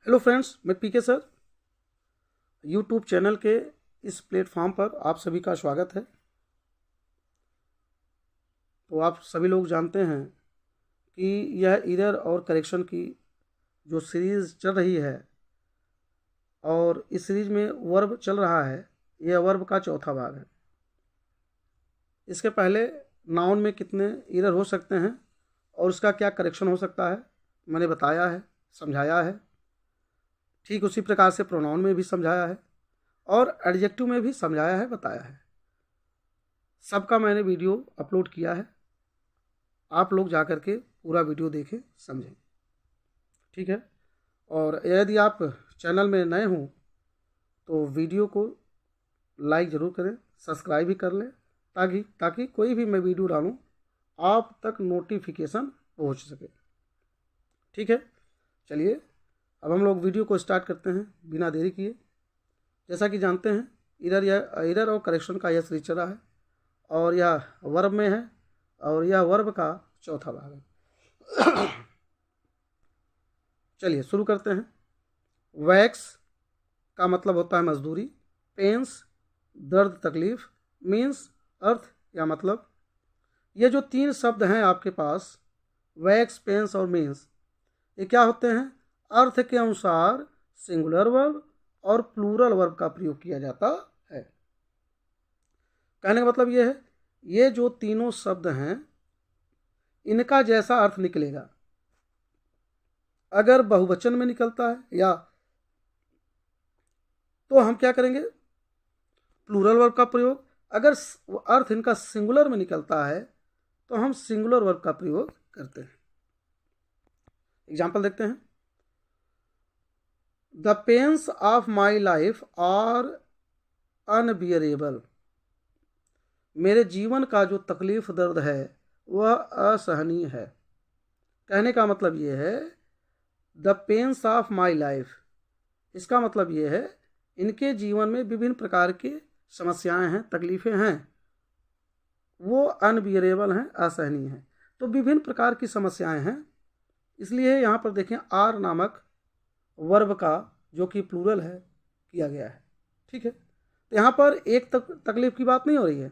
Hello friends, मैं पीके sir YouTube channel के इस प्लेटफॉर्म पर आप सभी का स्वागत है। तो आप सभी लोग जानते हैं कि यह एरर और करेक्शन की जो सीरीज़ चल रही है और इस सीरीज़ में वर्ब चल रहा है, यह वर्ब का चौथा भाग है। इसके पहले नाउन में कितने एरर हो सकते हैं और उसका क्या करेक्शन हो सकता है मैंने बताया है, समझाया है। ठीक उसी प्रकार से प्रोनाउन में भी समझाया है और एडजेक्टिव में भी समझाया है, बताया है। सबका मैंने वीडियो अपलोड किया है, आप लोग जा कर के पूरा वीडियो देखें, समझें। ठीक है। और यदि आप चैनल में नए हों तो वीडियो को लाइक ज़रूर करें, सब्सक्राइब भी कर लें ताकि कोई भी मैं वीडियो डालूं आप तक नोटिफिकेशन पहुंच सके। ठीक है, चलिए अब हम लोग वीडियो को स्टार्ट करते हैं बिना देरी किए। जैसा कि जानते हैं एरर और करेक्शन का यह सीरीज चल रहा है और यह वर्ब में है और यह वर्ब का चौथा भाग है। चलिए शुरू करते हैं। वैक्स का मतलब होता है मजदूरी, पेंस दर्द तकलीफ, मीन्स अर्थ या मतलब। ये जो तीन शब्द हैं आपके पास, वैक्स, पेंस और मीन्स, ये क्या होते हैं? अर्थ के अनुसार सिंगुलर वर्ब और प्लूरल वर्ब का प्रयोग किया जाता है। कहने का मतलब ये है, ये जो तीनों शब्द हैं इनका जैसा अर्थ निकलेगा अगर बहुवचन में निकलता है या तो हम क्या करेंगे? प्लूरल वर्ब का प्रयोग। अगर अर्थ इनका सिंगुलर में निकलता है तो हम सिंगुलर वर्ब का प्रयोग करते हैं। एग्जाम्पल देखते हैं। The pains of my life are unbearable. मेरे जीवन का जो तकलीफ दर्द है वह असहनीय है। कहने का मतलब ये है, the pains of my life, इसका मतलब ये है इनके जीवन में विभिन्न प्रकार की समस्याएं हैं, तकलीफें हैं, वो अनबियरेबल हैं, असहनीय हैं। तो विभिन्न प्रकार की समस्याएं हैं, इसलिए यहाँ पर देखें आर नामक वर्ब का जो कि प्लूरल है किया गया है। ठीक है, तो यहाँ पर एक तकलीफ की बात नहीं हो रही है,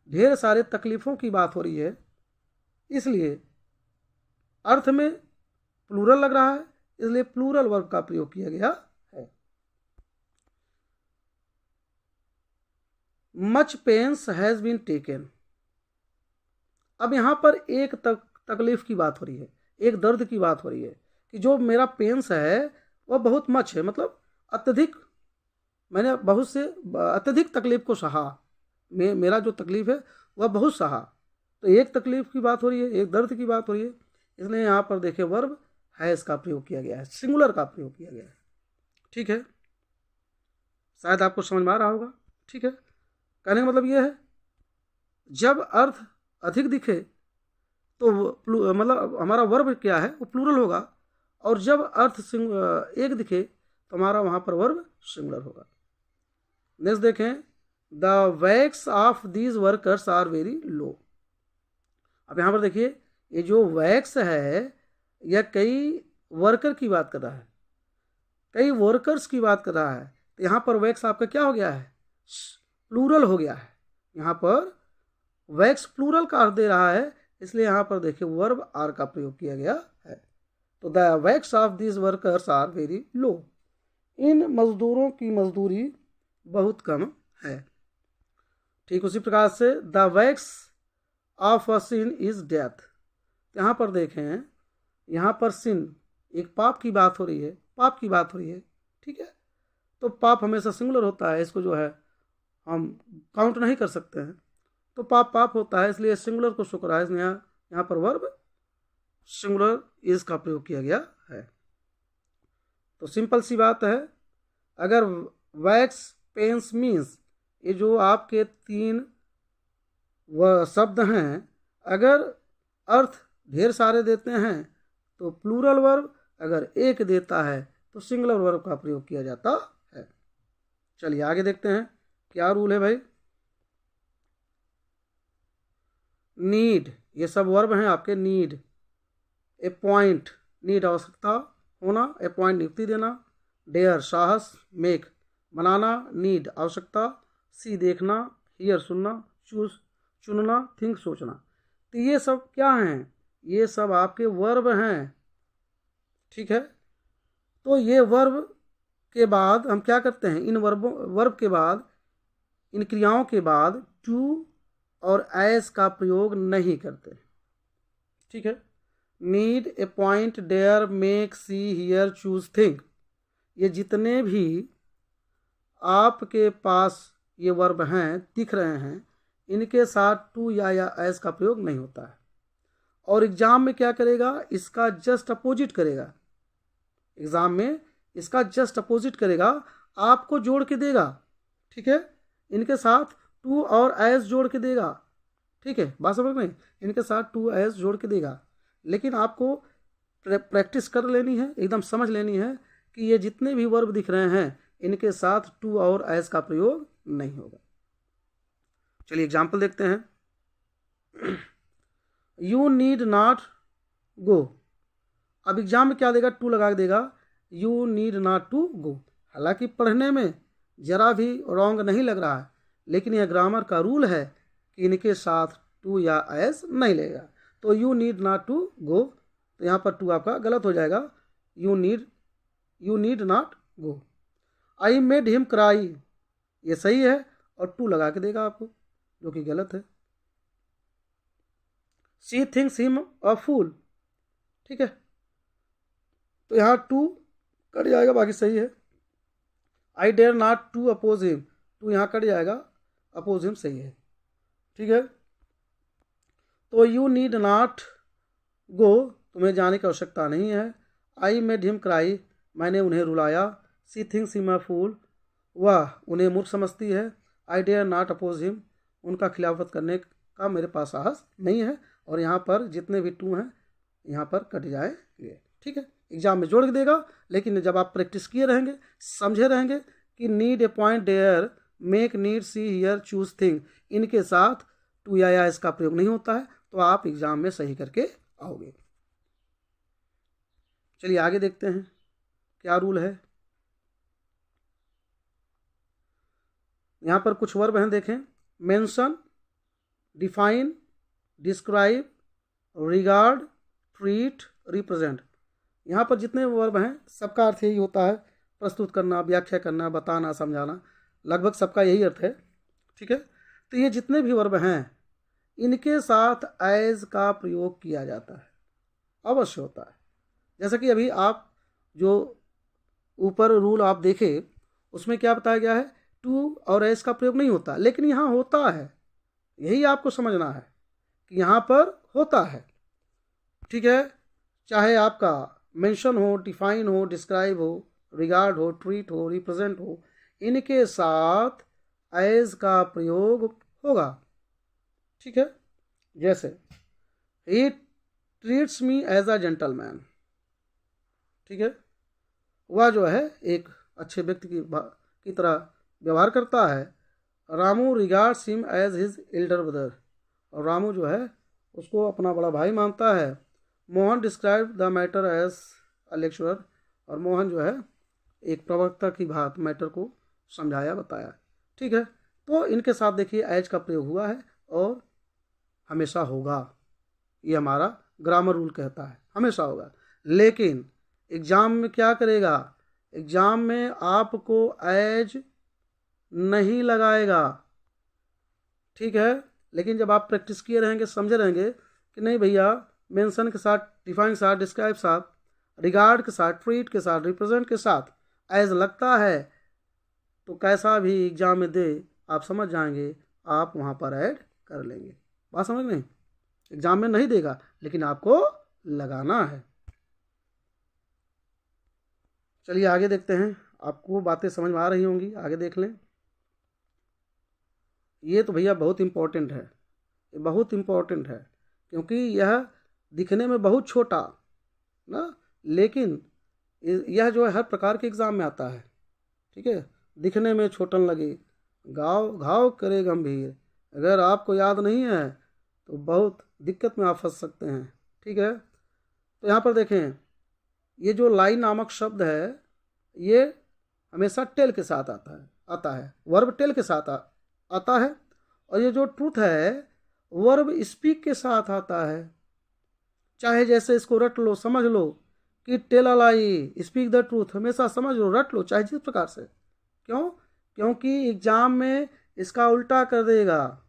ढेर सारे तकलीफ़ों की बात हो रही है, इसलिए अर्थ में प्लूरल लग रहा है, इसलिए प्लूरल वर्ब का प्रयोग किया गया है। Much pains has been taken. अब यहाँ पर एक तकलीफ की बात हो रही है, एक दर्द की बात हो रही है कि जो मेरा पेंस है वह बहुत मच है, मतलब अत्यधिक, मैंने बहुत से अत्यधिक तकलीफ को सहा, मेरा जो तकलीफ है वह बहुत सहा। तो एक तकलीफ की बात हो रही है, एक दर्द की बात हो रही है, इसलिए यहाँ पर देखिए वर्ब हैज़ का प्रयोग किया गया है, सिंगुलर का प्रयोग किया गया है। ठीक है, शायद आपको समझ में आ रहा होगा। ठीक है, कहने का मतलब ये है जब अर्थ अधिक दिखे तो मतलब हमारा वर्ब क्या है, वो प्लूरल होगा, और जब अर्थ एक दिखे तो हमारा वहाँ पर वर्ब सिंगुलर होगा। नेक्स्ट देखें, the wages of these workers are very low. अब यहाँ पर देखिए, ये जो वैक्स है यह कई वर्कर की बात कर रहा है, कई वर्कर्स की बात कर रहा है। तो यहाँ पर वैक्स आपका क्या हो गया है? प्लूरल हो गया है। यहाँ पर वैक्स प्लूरल का अर्थ दे रहा है, इसलिए यहाँ पर देखिए वर्ब आर का प्रयोग किया गया है। तो the wages of this workers are very low. इन मजदूरों की मजदूरी बहुत कम है। ठीक उसी प्रकार से the wages of a sin is death. यहाँ पर देखें, यहाँ पर सिन एक पाप की बात हो रही है, पाप की बात हो रही है। ठीक है, तो पाप हमेशा सिंगुलर होता है, इसको जो है हम काउंट नहीं कर सकते हैं, तो पाप पाप होता है, इसलिए सिंगुलर को शो करा है, इसलिए यहाँ पर वर्ब सिंगुलर इज का प्रयोग किया गया है। तो सिंपल सी बात है, अगर वैक्स, पेंस, मीन्स, ये जो आपके तीन वह शब्द हैं, अगर अर्थ ढेर सारे देते हैं तो प्लूरल वर्ब, अगर एक देता है तो सिंगुलर वर्ब का प्रयोग किया जाता है। चलिए आगे देखते हैं क्या रूल है भाई। नीड, ये सब वर्ब हैं आपके। नीड, ए पॉइंट, नीड आवश्यकता होना, ए पॉइंट नियुक्ति देना, डेयर साहस, मेक बनाना, नीड आवश्यकता, सी देखना, हियर सुनना, चूज चुनना, थिंक सोचना। तो ये सब क्या हैं? ये सब आपके वर्ब हैं। ठीक है, तो ये वर्ब के बाद हम क्या करते हैं? इन वर्ब के बाद, इन क्रियाओं के बाद टू और एस का प्रयोग नहीं करते। ठीक है, need, appoint, dare, make, see, hear, choose, think, ये जितने भी आपके पास ये वर्ब हैं दिख रहे हैं, इनके साथ टू या एस का प्रयोग नहीं होता है। और एग्जाम में क्या करेगा? इसका जस्ट अपोजिट करेगा। एग्जाम में इसका जस्ट अपोजिट करेगा, आपको जोड़ के देगा। ठीक है, इनके साथ टू और एस जोड़ के देगा। ठीक है, बात समझ में? इनके साथ टू एस जोड़ के देगा, लेकिन आपको प्रैक्टिस कर लेनी है, एकदम समझ लेनी है कि ये जितने भी वर्ब दिख रहे हैं इनके साथ टू और एस का प्रयोग नहीं होगा। चलिए एग्जाम्पल देखते हैं। You need not go. अब एग्जाम में क्या देगा? टू लगा देगा, you need not to go. हालांकि पढ़ने में जरा भी रॉन्ग नहीं लग रहा है, लेकिन यह ग्रामर का रूल है कि इनके साथ टू या एस नहीं लेगा। तो you need not to go, तो यहाँ पर टू आपका गलत हो जाएगा। You need not go. I made him cry, ये सही है, और टू लगा के देगा आपको, जो कि गलत है। शी थिंक्स हिम अ फूल, ठीक है, तो यहाँ टू कट जाएगा, बाकी सही है। I dare not to oppose him, to यहाँ कट जाएगा, अपोज हिम सही है। ठीक है, तो यू नीड नॉट गो, तुम्हें जाने की आवश्यकता नहीं है। आई मेड हिम क्राई, मैंने उन्हें रुलाया। सी थिंक्स हिम अ फूल, वह उन्हें मूर्ख समझती है। I dare not oppose him, उनका खिलाफत करने का मेरे पास साहस नहीं है। और यहाँ पर जितने भी टू हैं यहाँ पर कट जाएंगे। ठीक है, एग्जाम में जोड़ के देगा, लेकिन जब आप प्रैक्टिस किए रहेंगे, समझे रहेंगे कि need, appoint, dare, make, need, see, hear, choose, think, इनके साथ टू या इसका प्रयोग नहीं होता है, तो आप एग्जाम में सही करके आओगे। चलिए आगे देखते हैं क्या रूल है। यहाँ पर कुछ वर्ब हैं, देखें। Mention, define, describe, regard, treat, represent. यहाँ पर जितने वर्ब हैं सबका अर्थ यही होता है, प्रस्तुत करना, व्याख्या करना, बताना, समझाना, लगभग सबका यही अर्थ है। ठीक है, तो ये जितने भी वर्ब हैं इनके साथ एज का प्रयोग किया जाता है, अवश्य होता है। जैसा कि अभी आप जो ऊपर रूल आप देखे उसमें क्या बताया गया है? टू और एस का प्रयोग नहीं होता, लेकिन यहाँ होता है। यही आपको समझना है कि यहाँ पर होता है। ठीक है, चाहे आपका मेंशन हो, डिफाइन हो, डिस्क्राइब हो, रिगार्ड हो, ट्रीट हो, रिप्रेजेंट हो, इनके साथ एज का प्रयोग होगा। ठीक है, जैसे he treats me as a gentleman, ठीक है, वह जो है एक अच्छे व्यक्ति की तरह व्यवहार करता है। Ramu regards him as his elder brother, और रामू जो है उसको अपना बड़ा भाई मानता है। Mohan describe the matter as a lecturer, और मोहन जो है एक प्रवक्ता की बात मैटर को समझाया, बताया। ठीक है, तो इनके साथ देखिए एज का प्रयोग हुआ है और हमेशा होगा, ये हमारा ग्रामर रूल कहता है, हमेशा होगा। लेकिन एग्जाम में क्या करेगा? एग्जाम में आपको एज नहीं लगाएगा। ठीक है, लेकिन जब आप प्रैक्टिस किए रहेंगे, समझे रहेंगे कि नहीं भैया, मेंशन के साथ, डिफाइन के साथ, डिस्क्राइब के साथ, रिगार्ड के साथ, ट्रीट के साथ, रिप्रेजेंट के साथ एज लगता है, तो कैसा भी एग्जाम में दे आप समझ जाएंगे, आप वहाँ पर ऐड कर लेंगे। बात समझ में? एग्जाम में नहीं देगा, लेकिन आपको लगाना है। चलिए आगे देखते हैं, आपको बातें समझ में आ रही होंगी, आगे देख लें। ये तो भैया बहुत इम्पोर्टेंट है, ये बहुत इम्पोर्टेंट है, क्योंकि यह दिखने में बहुत छोटा ना, लेकिन यह जो है हर प्रकार के एग्ज़ाम में आता है। ठीक है, दिखने में छोटन लगे, घाव घाव करे गंभीर, अगर आपको याद नहीं है तो बहुत दिक्कत में आप फंस सकते हैं। ठीक है, तो यहाँ पर देखें, ये जो लाई नामक शब्द है, ये हमेशा टेल के साथ आता है वर्ब टेल के साथ आता है। और ये जो ट्रूथ है वर्ब स्पीक के साथ आता है। चाहे जैसे इसको रट लो, समझ लो कि tell a lie, speak the truth, हमेशा समझ लो, रट लो, चाहे जिस प्रकार से। क्यों? क्योंकि एग्जाम में इसका उल्टा कर देगा।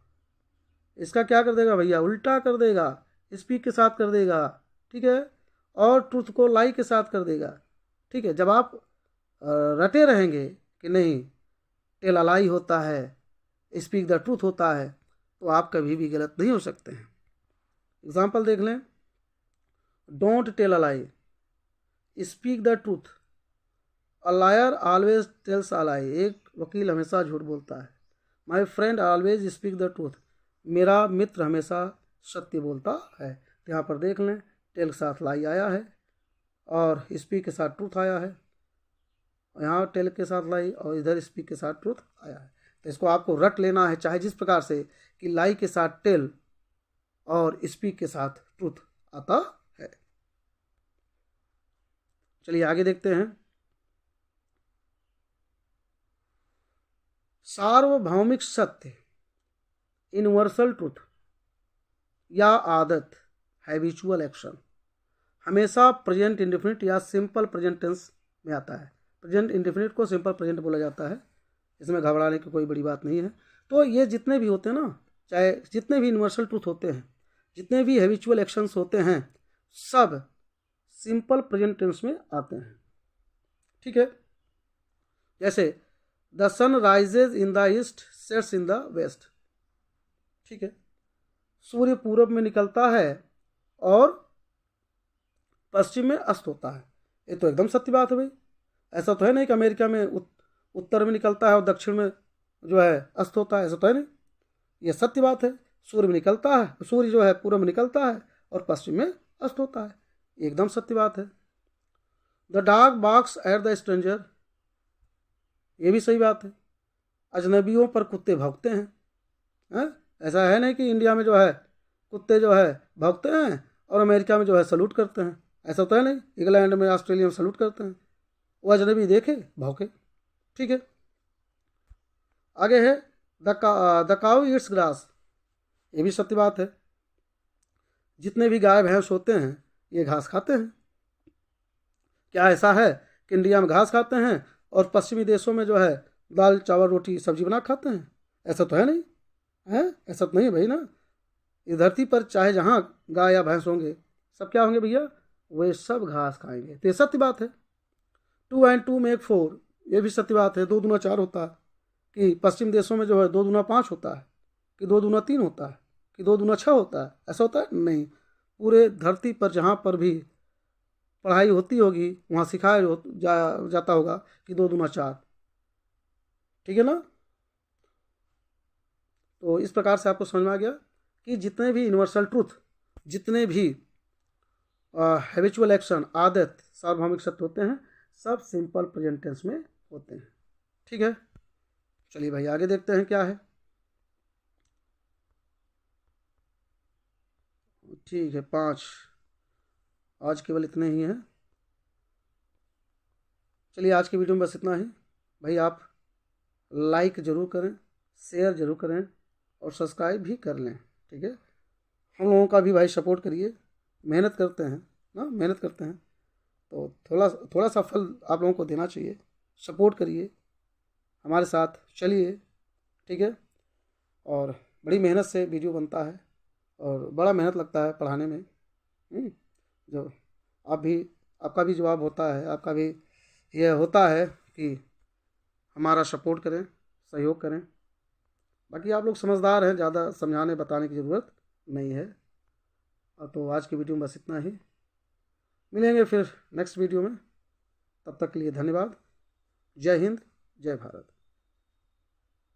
इसका क्या कर देगा भैया? उल्टा कर देगा, स्पीक के साथ कर देगा, ठीक है, और ट्रूथ को लाई के साथ कर देगा। ठीक है, जब आप रटे रहेंगे कि नहीं टेल अ लाई होता है, स्पीक द ट्रूथ होता है, तो आप कभी भी गलत नहीं हो सकते हैं। एग्जाम्पल देख लें, don't tell a lie, speak the truth, a liar always tells a lie, एक वकील हमेशा झूठ बोलता है। My friend always speak the truth, मेरा मित्र हमेशा सत्य बोलता है। तो यहाँ पर देख लें, टेल के साथ लाई आया है और स्पीक के साथ ट्रूथ आया है। यहाँ टेल के साथ लाई और इधर स्पीक के साथ ट्रूथ आया है। तो इसको आपको रट लेना है, चाहे जिस प्रकार से, कि लाई के साथ टेल और स्पीक के साथ ट्रूथ आता है। चलिए आगे देखते हैं। सार्वभौमिक सत्य, यूनिवर्सल ट्रूथ या आदत, हैबिचुअल एक्शन, हमेशा प्रेजेंट इंडेफिनिट या सिंपल प्रेजेंट टेंस में आता है। प्रेजेंट इंडेफिनिट को सिंपल प्रेजेंट बोला जाता है, इसमें घबराने की कोई बड़ी बात नहीं है। तो ये जितने भी होते हैं ना, चाहे जितने भी यूनिवर्सल ट्रूथ होते हैं, जितने भी हैबिचुअल एक्शंस होते हैं, सब सिंपल प्रेजेंट टेंस में आते हैं। ठीक है, जैसे the sun rises in the east sets in the west. ठीक है, सूर्य पूरब में निकलता है और पश्चिम में अस्त होता है। ये तो एकदम सत्य बात है भाई। ऐसा तो है नहीं कि अमेरिका में उत्तर में निकलता है और दक्षिण में जो है अस्त होता है, ऐसा तो है नहीं। ये सत्य बात है, सूर्य में निकलता है, सूर्य जो है पूरब में निकलता है और पश्चिम में अस्त होता है, एकदम सत्य बात है। The dog barks at the stranger, ये भी सही बात है, अजनबियों पर कुत्ते भौंकते हैं। ऐसा है नहीं कि इंडिया में जो है कुत्ते जो है भौंकते हैं और अमेरिका में जो है सलूट करते हैं, ऐसा तो है नहीं। इंग्लैंड में, ऑस्ट्रेलिया में सलूट करते हैं, वो अजनबी देखे भौंके। ठीक है, आगे है द काउ ईट्स ग्रास, ये भी सत्य बात है, जितने भी गाय भैंस होते हैं ये घास खाते हैं। क्या ऐसा है कि इंडिया में घास खाते हैं और पश्चिमी देशों में जो है दाल चावल रोटी सब्जी बना खाते हैं? ऐसा तो है नहीं है, ऐसा तो नहीं है भाई ना। इस धरती पर चाहे जहाँ गाय या भैंस होंगे, सब क्या होंगे भैया? वे सब घास खाएंगे। तो ये सत्य बात है। 2 and 2 make 4, ये भी सत्य बात है। 2 दूना 4 होता है, कि पश्चिम देशों में जो है 2 दूना 5 होता है, कि 2 दूना 3 होता है, कि 2 दूना 6 होता है, ऐसा होता है नहीं। पूरे धरती पर जहाँ पर भी पढ़ाई होती होगी वहाँ सिखाया जाता होगा कि 2 दूना 4। ठीक है ना। तो इस प्रकार से आपको समझ में आ गया कि जितने भी यूनिवर्सल ट्रूथ, जितने भी हैबिचुअल एक्शन, आदत, सार्वभौमिक सत्य होते हैं, सब सिंपल प्रेजेंट टेंस में होते हैं। ठीक है, चलिए भाई आगे देखते हैं क्या है। ठीक है, 5, आज केवल इतने ही हैं। चलिए आज की वीडियो में बस इतना ही। भाई आप लाइक ज़रूर करें, शेयर ज़रूर करें और सब्सक्राइब भी कर लें। ठीक है, हम लोगों का भी भाई सपोर्ट करिए, मेहनत करते हैं ना, मेहनत करते हैं तो थोड़ा सा फल आप लोगों को देना चाहिए। सपोर्ट करिए, हमारे साथ चलिए। ठीक है, और बड़ी मेहनत से वीडियो बनता है और बड़ा मेहनत लगता है पढ़ाने में। जो आपका भी जवाब होता है, आपका भी यह होता है कि हमारा सपोर्ट करें, सहयोग करें। बाकी आप लोग समझदार हैं, ज़्यादा समझाने बताने की ज़रूरत नहीं है। तो आज की वीडियो में बस इतना ही, मिलेंगे फिर नेक्स्ट वीडियो में। तब तक के लिए धन्यवाद। जय हिंद, जय भारत।